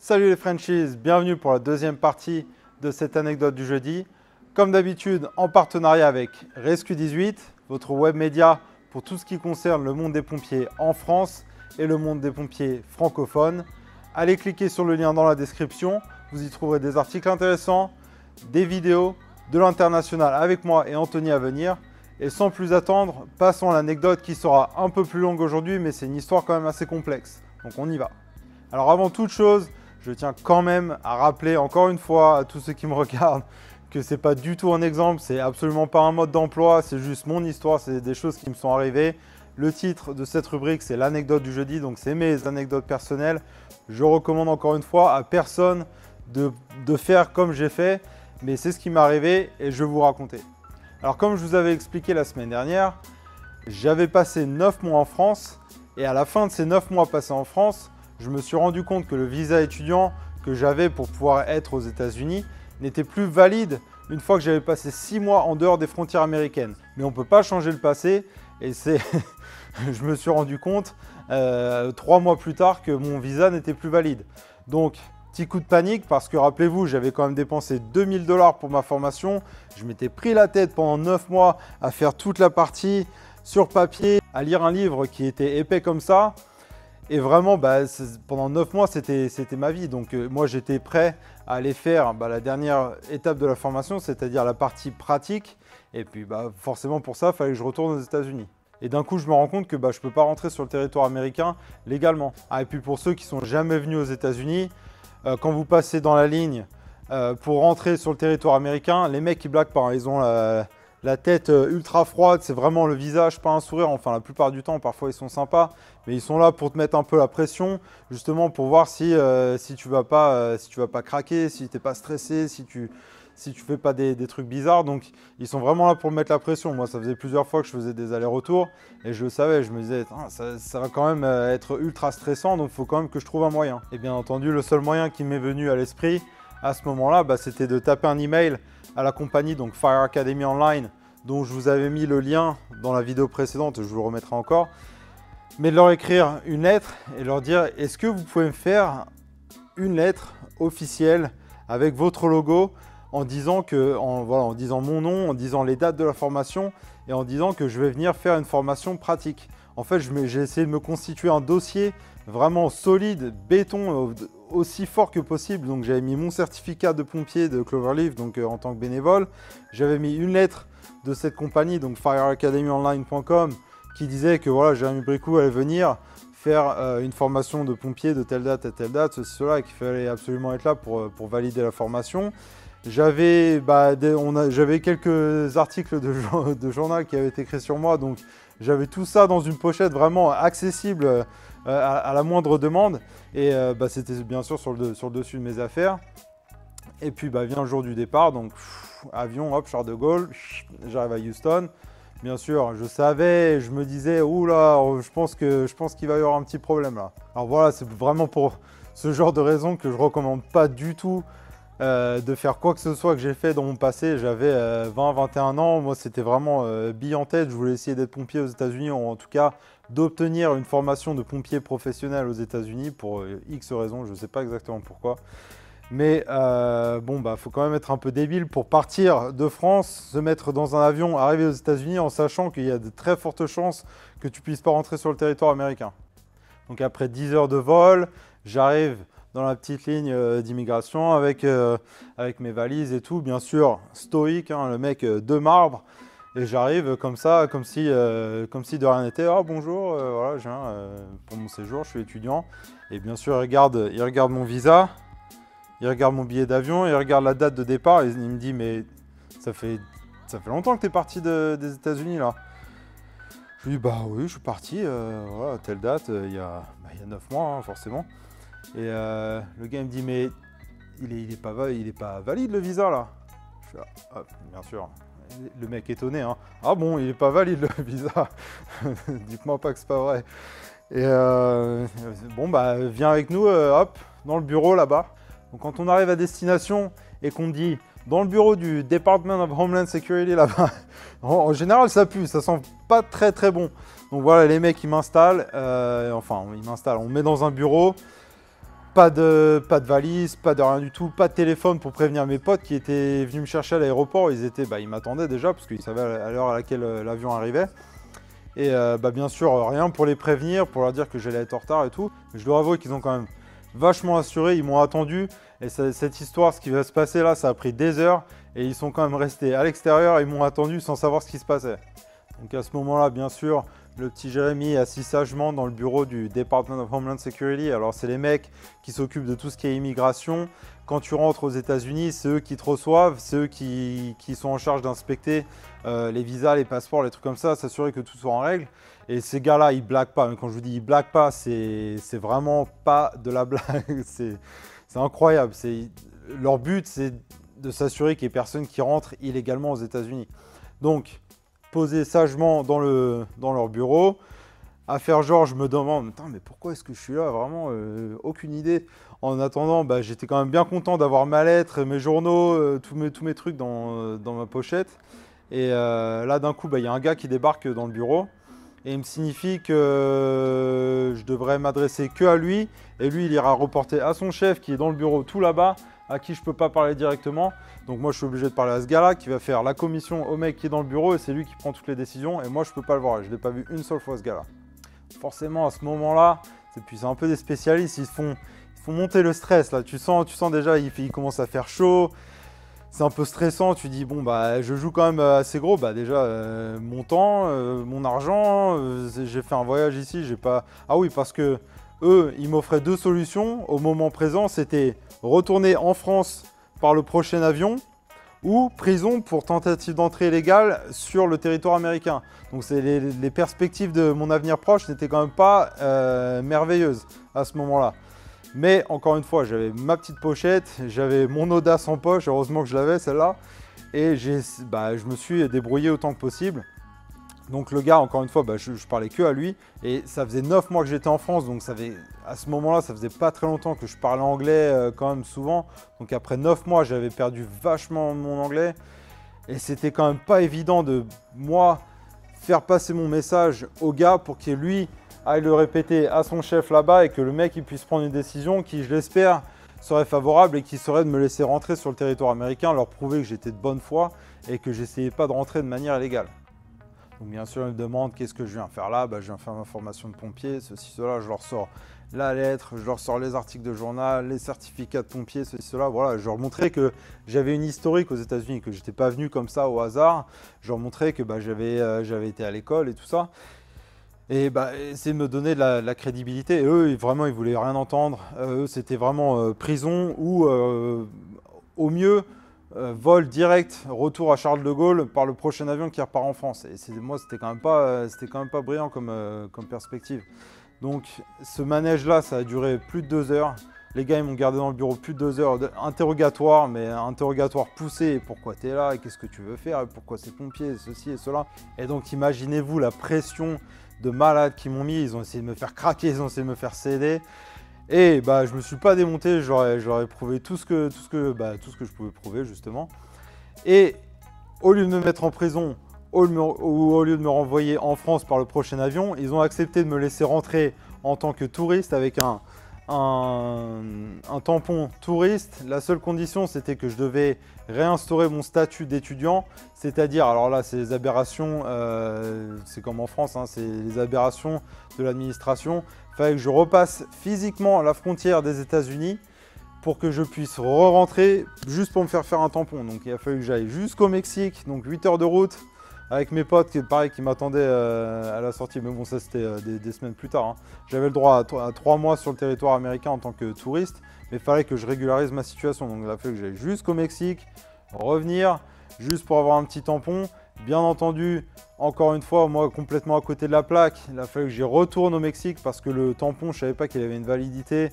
Salut les Frenchies, bienvenue pour la deuxième partie de cette anecdote du jeudi. Comme d'habitude, en partenariat avec Rescue 18, votre web média pour tout ce qui concerne le monde des pompiers en France et le monde des pompiers francophones. Allez cliquer sur le lien dans la description, vous y trouverez des articles intéressants, des vidéos, de l'international avec moi et Anthony à venir. Et sans plus attendre, passons à l'anecdote qui sera un peu plus longue aujourd'hui, mais c'est une histoire quand même assez complexe. Donc on y va. Alors avant toute chose, je tiens quand même à rappeler encore une fois à tous ceux qui me regardent que ce n'est pas du tout un exemple, c'est absolument pas un mode d'emploi, c'est juste mon histoire, c'est des choses qui me sont arrivées. Le titre de cette rubrique, c'est l'anecdote du jeudi, donc c'est mes anecdotes personnelles. Je recommande encore une fois à personne de faire comme j'ai fait, mais c'est ce qui m'est arrivé et je vais vous raconter. Alors comme je vous avais expliqué la semaine dernière, j'avais passé 9 mois en France et à la fin de ces 9 mois passés en France, je me suis rendu compte que le visa étudiant que j'avais pour pouvoir être aux États-Unis n'était plus valide une fois que j'avais passé 6 mois en dehors des frontières américaines. Mais on ne peut pas changer le passé et je me suis rendu compte 3 mois plus tard que mon visa n'était plus valide. Donc, petit coup de panique parce que rappelez-vous, j'avais quand même dépensé 2000 $ pour ma formation. Je m'étais pris la tête pendant 9 mois à faire toute la partie sur papier, à lire un livre qui était épais comme ça. Et vraiment, pendant 9 mois, c'était ma vie. Donc moi, j'étais prêt à aller faire la dernière étape de la formation, c'est-à-dire la partie pratique. Et puis forcément, pour ça, il fallait que je retourne aux États-Unis. Et d'un coup, je me rends compte que je ne peux pas rentrer sur le territoire américain légalement. Et puis pour ceux qui ne sont jamais venus aux États-Unis, quand vous passez dans la ligne pour rentrer sur le territoire américain, les mecs, ils blaguent pas, hein. Ils ont la tête ultra froide, c'est vraiment le visage, pas un sourire. Enfin, la plupart du temps, parfois, ils sont sympas. Mais ils sont là pour te mettre un peu la pression, justement pour voir si tu vas pas craquer, si tu n'es pas stressé, si tu fais pas des trucs bizarres. Donc, ils sont vraiment là pour me mettre la pression. Moi, ça faisait plusieurs fois que je faisais des allers-retours et je le savais. Je me disais, ça va quand même être ultra stressant, donc il faut quand même que je trouve un moyen. Et bien entendu, le seul moyen qui m'est venu à l'esprit à ce moment-là, c'était de taper un email à la compagnie, donc Fire Academy Online, dont je vous avais mis le lien dans la vidéo précédente, je vous le remettrai encore. Mais de leur écrire une lettre et leur dire « Est-ce que vous pouvez me faire une lettre officielle avec votre logo en disant en disant mon nom, en disant les dates de la formation et en disant que je vais venir faire une formation pratique ». En fait, j'ai essayé de me constituer un dossier vraiment solide, béton, aussi fort que possible. Donc j'avais mis mon certificat de pompier de Cloverleaf, donc en tant que bénévole. J'avais mis une lettre de cette compagnie, donc fireacademyonline.com, qui disait que voilà, Jérémy Bricou allait venir faire une formation de pompier de telle date à telle date, ceci, cela, et qu'il fallait absolument être là pour valider la formation. J'avais quelques articles de journal qui avaient été écrits sur moi, donc j'avais tout ça dans une pochette vraiment accessible à la moindre demande. Et c'était bien sûr sur le dessus de mes affaires. Et puis vient le jour du départ, donc avion, hop, Charles de Gaulle, j'arrive à Houston. Bien sûr, je savais, je me disais, oula, je pense qu'il va y avoir un petit problème là. Alors voilà, c'est vraiment pour ce genre de raison que je ne recommande pas du tout de faire quoi que ce soit que j'ai fait dans mon passé. J'avais 20-21 ans, moi c'était vraiment bille en tête, je voulais essayer d'être pompier aux États-Unis, ou en tout cas d'obtenir une formation de pompier professionnel aux États-Unis pour X raisons, je ne sais pas exactement pourquoi. Mais faut quand même être un peu débile pour partir de France, se mettre dans un avion, arriver aux États-Unis en sachant qu'il y a de très fortes chances que tu ne puisses pas rentrer sur le territoire américain. Donc après 10 heures de vol, j'arrive dans la petite ligne d'immigration avec mes valises et tout, bien sûr stoïque, hein, le mec de marbre. Et j'arrive comme ça, comme si de rien n'était. Ah bonjour, voilà, je viens pour mon séjour, je suis étudiant. Et bien sûr, il regarde mon visa. Il regarde mon billet d'avion, il regarde la date de départ et il me dit « Mais ça fait longtemps que tu es parti des États-Unis là ?» Je lui dis « Bah oui, je suis parti, voilà, telle date, il y a 9 mois, hein, forcément. » Et le gars il me dit « Mais il est pas valide le visa là ?» Je suis là, ah, bien sûr. Le mec étonné, hein. « Ah bon, il est pas valide le visa ?» Dites-moi pas que c'est pas vrai. Et viens avec nous, hop, dans le bureau là-bas. Donc quand on arrive à destination et qu'on dit dans le bureau du Department of Homeland Security là-bas, en général ça pue, ça sent pas très très bon. Donc voilà, les mecs ils m'installent, on me met dans un bureau. Pas de valise, pas de rien du tout, pas de téléphone pour prévenir mes potes qui étaient venus me chercher à l'aéroport. Ils m'attendaient déjà parce qu'ils savaient à l'heure à laquelle l'avion arrivait. Et bien sûr, rien pour les prévenir, pour leur dire que j'allais être en retard et tout. Mais je dois avouer qu'ils ont quand même vachement assuré, ils m'ont attendu. Et cette histoire, ce qui va se passer là, ça a pris des heures. Et ils sont quand même restés à l'extérieur, ils m'ont attendu sans savoir ce qui se passait. Donc à ce moment-là, bien sûr, le petit Jérémy est assis sagement dans le bureau du Department of Homeland Security. Alors c'est les mecs qui s'occupent de tout ce qui est immigration. Quand tu rentres aux États-Unis, c'est eux qui te reçoivent, c'est eux qui sont en charge d'inspecter les visas, les passeports, les trucs comme ça, s'assurer que tout soit en règle. Et ces gars-là, ils blaguent pas. Mais quand je vous dis ils blaguent pas, c'est vraiment pas de la blague. C'est incroyable. Leur but, c'est de s'assurer qu'il n'y ait personne qui rentre illégalement aux États-Unis. Donc, posés sagement dans leur bureau, à faire genre, je me demande, mais pourquoi est-ce que je suis là? Vraiment, aucune idée. En attendant, j'étais quand même bien content d'avoir ma lettre, mes journaux, tous mes trucs dans ma pochette. Et là, d'un coup, il y a un gars qui débarque dans le bureau et il me signifie que je devrais m'adresser que à lui. Et lui, il ira reporter à son chef qui est dans le bureau tout là-bas, à qui je ne peux pas parler directement. Donc moi, je suis obligé de parler à ce gars-là qui va faire la commission au mec qui est dans le bureau et c'est lui qui prend toutes les décisions. Et moi, je ne peux pas le voir. Je ne l'ai pas vu une seule fois, ce gars-là. Forcément, à ce moment-là, c'est un peu des spécialistes. Ils font monter le stress. Là. Tu sens déjà, il commence à faire chaud. C'est un peu stressant. Tu dis, bon, je joue quand même assez gros. Déjà, mon temps, mon argent. J'ai fait un voyage ici. J'ai pas... Ah oui, parce que eux, ils m'offraient deux solutions. Au moment présent, c'était retourner en France par le prochain avion ou prison pour tentative d'entrée illégale sur le territoire américain. Donc les perspectives de mon avenir proche n'étaient quand même pas merveilleuses à ce moment-là. Mais encore une fois, j'avais ma petite pochette, j'avais mon audace en poche, heureusement que je l'avais celle-là, et je me suis débrouillé autant que possible. Donc le gars, encore une fois, je parlais que à lui, et ça faisait 9 mois que j'étais en France, donc à ce moment-là, ça faisait pas très longtemps que je parlais anglais quand même souvent. Donc après 9 mois, j'avais perdu vachement mon anglais, et c'était quand même pas évident de, moi, faire passer mon message au gars pour qu'il lui aille le répéter à son chef là-bas et que le mec il puisse prendre une décision qui, je l'espère, serait favorable et qui serait de me laisser rentrer sur le territoire américain, leur prouver que j'étais de bonne foi et que j'essayais pas de rentrer de manière illégale. Donc bien sûr, ils me demandent qu'est-ce que je viens faire là. Je viens faire ma formation de pompier, ceci, cela. Je leur sors la lettre, je leur sors les articles de journal, les certificats de pompier, ceci, cela. Voilà, je leur montrais que j'avais une historique aux États-Unis, que je n'étais pas venu comme ça au hasard. Je leur montrais que j'avais été à l'école et tout ça. Et essayer de me donner de la crédibilité. Et eux, vraiment, ils voulaient rien entendre. Eux, c'était vraiment prison ou au mieux, vol direct, retour à Charles de Gaulle par le prochain avion qui repart en France. Et moi, c'était quand même pas brillant comme perspective. Donc, ce manège-là, ça a duré plus de 2 heures. Les gars, ils m'ont gardé dans le bureau plus de 2 heures. Interrogatoire, mais interrogatoire poussé. Pourquoi tu es là? Et qu'est-ce que tu veux faire? Pourquoi ces pompiers? Ceci et cela. Et donc, imaginez-vous la pression de malades qui m'ont mis. Ils ont essayé de me faire craquer, ils ont essayé de me faire céder. Et je me suis pas démonté, j'aurais prouvé tout ce que je pouvais prouver justement. Et au lieu de me mettre en prison ou au lieu de me renvoyer en France par le prochain avion, ils ont accepté de me laisser rentrer en tant que touriste avec un tampon touriste. La seule condition, c'était que je devais réinstaurer mon statut d'étudiant, c'est-à-dire, alors là, c'est les aberrations, c'est comme en France, hein, c'est les aberrations de l'administration. Il fallait que je repasse physiquement la frontière des États-Unis pour que je puisse re-rentrer juste pour me faire un tampon. Donc il a fallu que j'aille jusqu'au Mexique, donc 8 heures de route, avec mes potes qui m'attendaient à la sortie. Mais bon, ça c'était des semaines plus tard. Hein. J'avais le droit à 3 mois sur le territoire américain en tant que touriste, mais il fallait que je régularise ma situation. Donc il a fallu que j'aille jusqu'au Mexique, revenir, juste pour avoir un petit tampon. Bien entendu, encore une fois, moi complètement à côté de la plaque, il a fallu que j'y retourne au Mexique parce que le tampon, je ne savais pas qu'il avait une validité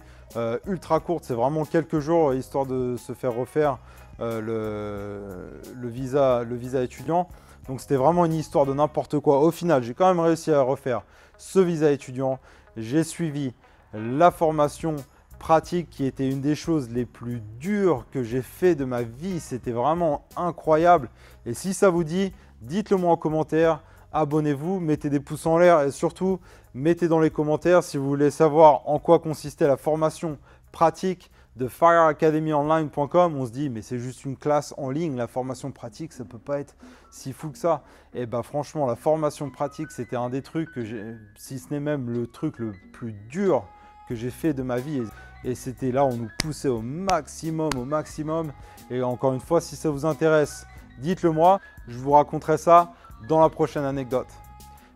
ultra courte. C'est vraiment quelques jours, histoire de se faire refaire le visa étudiant. Donc c'était vraiment une histoire de n'importe quoi. Au final, j'ai quand même réussi à refaire ce visa étudiant. J'ai suivi la formation pratique qui était une des choses les plus dures que j'ai fait de ma vie. C'était vraiment incroyable. Et si ça vous dit, dites-le moi en commentaire. Abonnez-vous, mettez des pouces en l'air et surtout, mettez dans les commentaires si vous voulez savoir en quoi consistait la formation pratique de fireacademyonline.com. On se dit, mais c'est juste une classe en ligne, la formation pratique, ça ne peut pas être si fou que ça. Et bah franchement, la formation pratique, c'était un des trucs que j'ai, si ce n'est même le truc le plus dur que j'ai fait de ma vie. Et c'était là, on nous poussait au maximum, au maximum. Et encore une fois, si ça vous intéresse, dites-le moi, je vous raconterai ça dans la prochaine anecdote.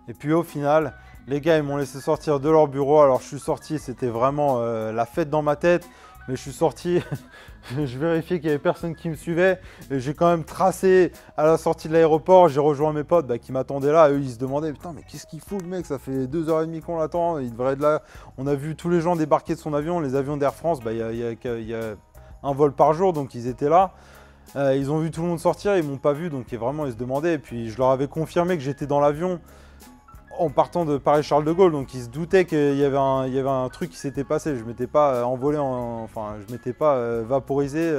Et puis au final, les gars, ils m'ont laissé sortir de leur bureau. Alors je suis sorti, c'était vraiment la fête dans ma tête. Mais je suis sorti, je vérifiais qu'il n'y avait personne qui me suivait. Et j'ai quand même tracé à la sortie de l'aéroport. J'ai rejoint mes potes qui m'attendaient là. Eux, ils se demandaient, putain, mais qu'est-ce qu'il fout le mec? Ça fait 2h30 qu'on l'attend. Il devrait être là. On a vu tous les gens débarquer de son avion. Les avions d'Air France, il y a un vol par jour, donc ils étaient là. Ils ont vu tout le monde sortir, ils ne m'ont pas vu, donc vraiment, ils se demandaient. Et puis, je leur avais confirmé que j'étais dans l'avion en partant de Paris-Charles de Gaulle, donc ils se doutaient qu'il y avait un truc qui s'était passé. Je ne m'étais pas envolé, je ne m'étais pas vaporisé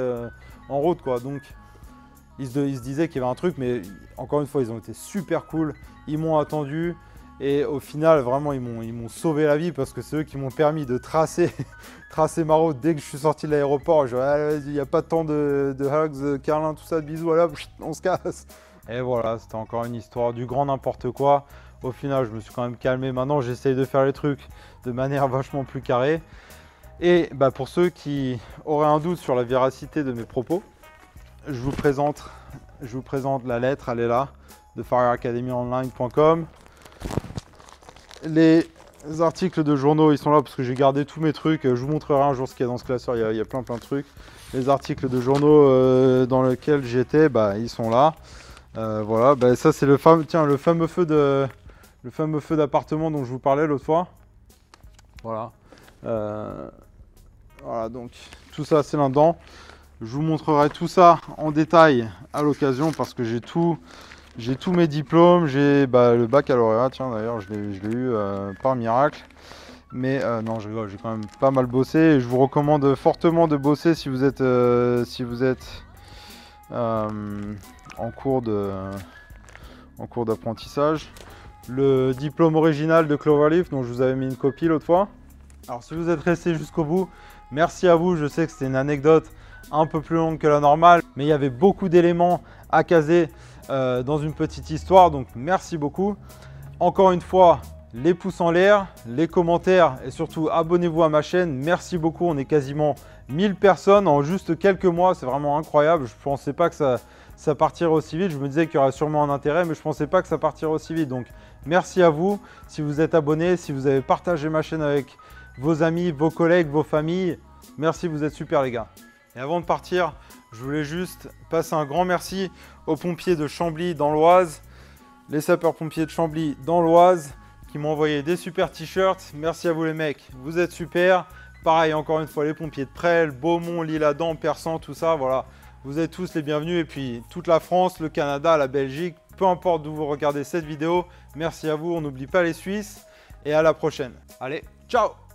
en route, quoi. Donc ils se disaient qu'il y avait un truc, mais encore une fois, ils ont été super cool. Ils m'ont attendu et au final, vraiment, ils m'ont sauvé la vie parce que c'est eux qui m'ont permis de tracer ma route. Dès que je suis sorti de l'aéroport, il n'y a pas de temps de hugs, câlins, tout ça, de bisous, voilà, on se casse. Et voilà, c'était encore une histoire du grand n'importe quoi. Au final, je me suis quand même calmé. Maintenant, j'essaye de faire les trucs de manière vachement plus carrée. Et pour ceux qui auraient un doute sur la véracité de mes propos, je vous présente la lettre, elle est là, de fireacademyonline.com. Les articles de journaux, ils sont là parce que j'ai gardé tous mes trucs. Je vous montrerai un jour ce qu'il y a dans ce classeur, il y a plein de trucs. Les articles de journaux dans lesquels j'étais, ils sont là. Voilà, ça c'est le fameux feu d'appartement dont je vous parlais l'autre fois. Voilà. Voilà, donc tout ça c'est là-dedans. Je vous montrerai tout ça en détail à l'occasion parce que j'ai tous mes diplômes. J'ai le baccalauréat, tiens d'ailleurs je l'ai eu par miracle. Mais non, je rigole, j'ai quand même pas mal bossé. Et je vous recommande fortement de bosser si vous êtes en cours d'apprentissage. Le diplôme original de Cloverleaf dont je vous avais mis une copie l'autre fois. Alors si vous êtes resté jusqu'au bout, merci à vous. Je sais que c'était une anecdote un peu plus longue que la normale, mais il y avait beaucoup d'éléments à caser dans une petite histoire, donc merci beaucoup. Encore une fois, les pouces en l'air, les commentaires et surtout abonnez-vous à ma chaîne. Merci beaucoup, on est quasiment 1000 personnes en juste quelques mois, c'est vraiment incroyable. Je ne pensais pas que ça partirait aussi vite. Je me disais qu'il y aurait sûrement un intérêt, mais je ne pensais pas que ça partirait aussi vite. Donc merci à vous. Si vous êtes abonné, si vous avez partagé ma chaîne avec vos amis, vos collègues, vos familles, merci, vous êtes super les gars. Et avant de partir, je voulais juste passer un grand merci aux pompiers de Chambly dans l'Oise, les sapeurs-pompiers de Chambly dans l'Oise qui m'ont envoyé des super t-shirts. Merci à vous les mecs, vous êtes super. Pareil, encore une fois, les pompiers de Presles, Beaumont, l'Isle-Adam, Persan, tout ça, voilà. Vous êtes tous les bienvenus et puis toute la France, le Canada, la Belgique, peu importe d'où vous regardez cette vidéo, merci à vous, on n'oublie pas les Suisses et à la prochaine. Allez, ciao!